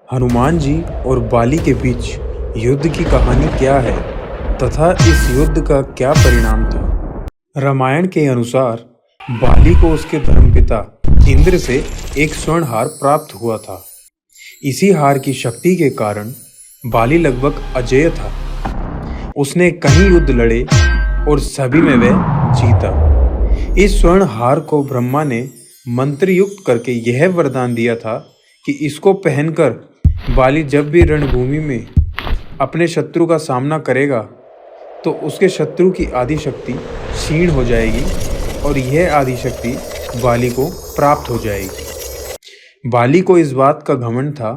हनुमान जी और बाली के बीच युद्ध की कहानी क्या है तथा इस युद्ध का क्या परिणाम था। रामायण के अनुसार बाली को उसके धर्मपिता इंद्र से एक स्वर्ण हार प्राप्त हुआ था। इसी हार की शक्ति के कारण बाली लगभग अजेय था। उसने कई युद्ध लड़े और सभी में वह जीता। इस स्वर्ण हार को ब्रह्मा ने मंत्र युक्त करके यह वरदान दिया था कि इसको पहनकर बाली जब भी रणभूमि में अपने शत्रु का सामना करेगा तो उसके शत्रु की आदि शक्ति क्षीण हो जाएगी और यह आदि शक्ति बाली को प्राप्त हो जाएगी। बाली को इस बात का घमंड था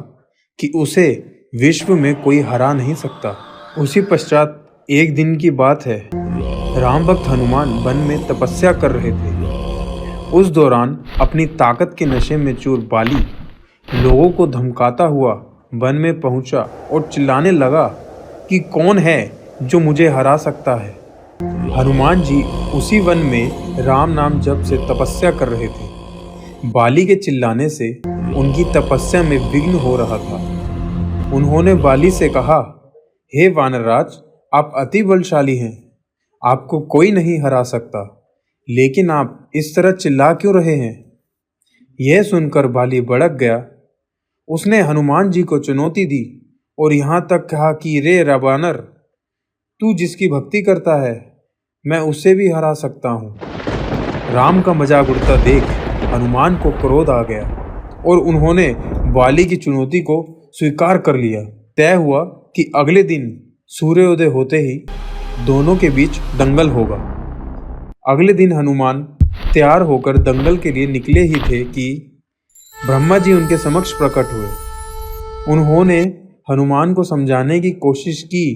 कि उसे विश्व में कोई हरा नहीं सकता। उसी पश्चात एक दिन की बात है, राम भक्त हनुमान वन में तपस्या कर रहे थे। उस दौरान अपनी ताकत के नशे में चूर बाली लोगों को धमकाता हुआ वन में पहुंचा और चिल्लाने लगा कि कौन है जो मुझे हरा सकता है। हनुमान जी उसी वन में राम नाम जप से तपस्या कर रहे थे। बाली के चिल्लाने से उनकी तपस्या में विघ्न हो रहा था। उन्होंने बाली से कहा, हे वानरराज, आप अति बलशाली हैं, आपको कोई नहीं हरा सकता, लेकिन आप इस तरह चिल्ला क्यों रहे हैं। यह सुनकर बाली भड़क गया। उसने हनुमान जी को चुनौती दी और यहाँ तक कहा कि रे वानर, तू जिसकी भक्ति करता है मैं उसे भी हरा सकता हूँ। राम का मजाक उड़ता देख हनुमान को क्रोध आ गया और उन्होंने बाली की चुनौती को स्वीकार कर लिया। तय हुआ कि अगले दिन सूर्योदय होते ही दोनों के बीच दंगल होगा। अगले दिन हनुमान तैयार होकर दंगल के लिए निकले ही थे कि ब्रह्मा जी उनके समक्ष प्रकट हुए। उन्होंने हनुमान को समझाने की कोशिश की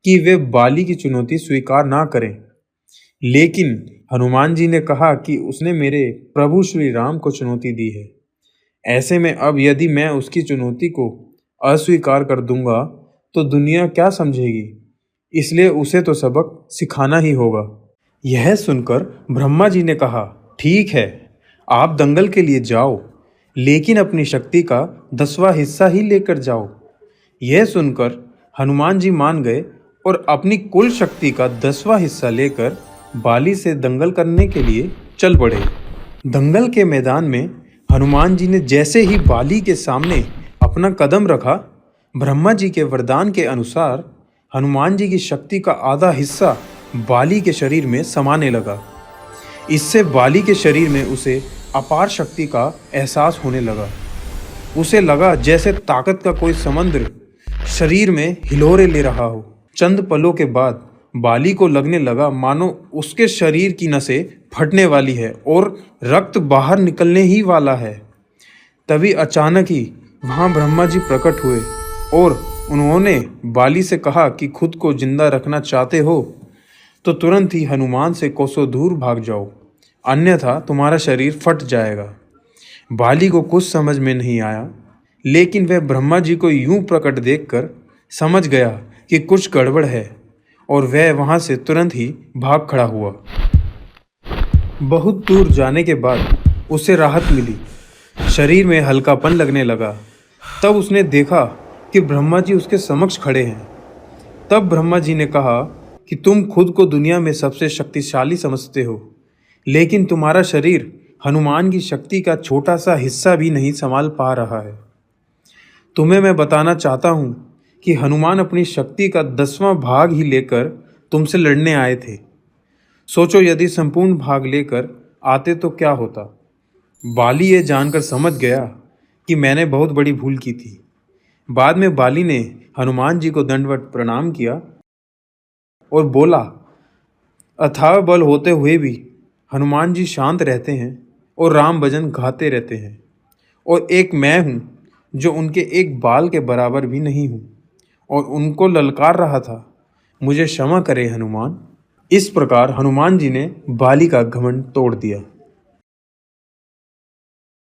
कि वे बाली की चुनौती स्वीकार ना करें, लेकिन हनुमान जी ने कहा कि उसने मेरे प्रभु श्री राम को चुनौती दी है। ऐसे में अब यदि मैं उसकी चुनौती को अस्वीकार कर दूंगा तो दुनिया क्या समझेगी, इसलिए उसे तो सबक सिखाना ही होगा। यह सुनकर ब्रह्मा जी ने कहा, ठीक है, आप दंगल के लिए जाओ, लेकिन अपनी शक्ति का 10वां हिस्सा ही लेकर जाओ। यह सुनकर हनुमान जी मान गए और अपनी कुल शक्ति का 10वां हिस्सा लेकर बाली से दंगल करने के लिए चल पड़े। दंगल के मैदान में हनुमान जी ने जैसे ही बाली के सामने अपना कदम रखा, ब्रह्मा जी के वरदान के अनुसार हनुमान जी की शक्ति का आधा हिस्सा बाली के शरीर में समाने लगा। इससे बाली के शरीर में उसे अपार शक्ति का एहसास होने लगा। उसे लगा जैसे ताकत का कोई समुद्र शरीर में हिलोरे ले रहा हो। चंद पलों के बाद बाली को लगने लगा मानो उसके शरीर की नसें फटने वाली है और रक्त बाहर निकलने ही वाला है। तभी अचानक ही वहाँ ब्रह्मा जी प्रकट हुए और उन्होंने बाली से कहा कि खुद को जिंदा रखना चाहते हो तो तुरंत ही हनुमान से कोसों दूर भाग जाओ, अन्यथा तुम्हारा शरीर फट जाएगा। बाली को कुछ समझ में नहीं आया, लेकिन वह ब्रह्मा जी को यूं प्रकट देखकर समझ गया कि कुछ गड़बड़ है और वह वहां से तुरंत ही भाग खड़ा हुआ। बहुत दूर जाने के बाद उसे राहत मिली, शरीर में हल्कापन लगने लगा। तब उसने देखा कि ब्रह्मा जी उसके समक्ष खड़े हैं। तब ब्रह्मा जी ने कहा कि तुम खुद को दुनिया में सबसे शक्तिशाली समझते हो, लेकिन तुम्हारा शरीर हनुमान की शक्ति का छोटा सा हिस्सा भी नहीं संभाल पा रहा है। तुम्हें मैं बताना चाहता हूँ कि हनुमान अपनी शक्ति का 10वां भाग ही लेकर तुमसे लड़ने आए थे। सोचो यदि संपूर्ण भाग लेकर आते तो क्या होता। बाली ये जानकर समझ गया कि मैंने बहुत बड़ी भूल की थी। बाद में बाली ने हनुमान जी को दंडवत प्रणाम किया और बोला, अथाह बल होते हुए भी हनुमान जी शांत रहते हैं और राम भजन गाते रहते हैं, और एक मैं हूँ जो उनके एक बाल के बराबर भी नहीं हूँ और उनको ललकार रहा था, मुझे क्षमा करे हनुमान। इस प्रकार हनुमान जी ने बाली का घमंड तोड़ दिया।